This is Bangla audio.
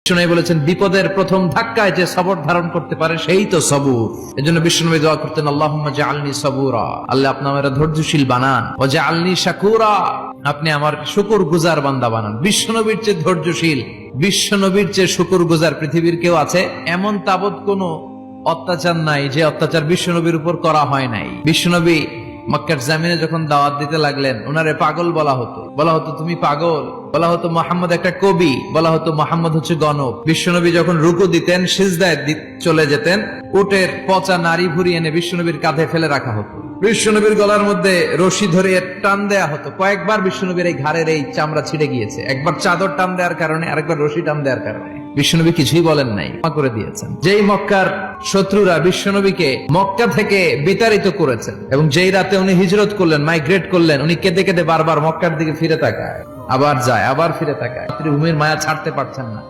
বিষ্ণু বলেছেন বিপদের প্রথম ধাক্কায় যে সবর ধারণ করতে পারে সেই তো সবুর। এজন্য বিষ্ণু দোয়া করতেন, আল্লাহুম্মা জাআলনি সাবুরা, আল্লাহ আপনি আমার ধৈর্যশীল বানান, ওয়া জাআলনি শাকুরা, আপনি আমার শুকরগুজার বান্দা বানান। বিশ্বনবীর চেয়ে ধৈর্যশীল, বিশ্বনবীর চেয়ে শুকরগুজার পৃথিবীর কেউ আছে? এমন তাবৎ কোন অত্যাচার নাই যে অত্যাচার বিশ্বনবীর উপর করা হয় নাই। বিশ্বনবী মক্কার জামিনে যখন দাওয়াত দিতে লাগলেন, ওনারে পাগল বলা হতো তুমি পাগল, বলা হতো মুহাম্মদ একটা কবি, বলা হতো মুহাম্মদ হচ্ছে গণক। বিশ্বনবী যখন রুকু দিতেন, সিজদায় চলে যেতেন, উটের পচা নারী ভুড়ি এনে বিশ্বনবীর কাঁধে ফেলে রাখা হতো। বিশ্বনবীর গলার মধ্যে রশি ধরে টান দেয়া হতো। কয়েকবার বিশ্বনবীর এই ঘাড়ের এই চামড়া ছিঁড়ে গিয়েছে, একবার চাদর টান দেওয়ার কারণে, আরেকবার রশি টান দেওয়ার কারণে। বিশ্বনবী কিছুই বলেন নাই, ক্ষমা করে দিয়েছেন। যেই মক্কার শত্রুরা বিশ্বনবীকে মক্কা থেকে বিতাড়িত করেছেন এবং যেই রাতে উনি হিজরত করলেন, মাইগ্রেট করলেন, উনি কেঁদে কেঁদে বারবার মক্কার দিকে ফিরে তাকায়, আবার যায়, আবার ফিরে তাকায়, মাতৃভূমির মায়া ছাড়তে পারছেন না।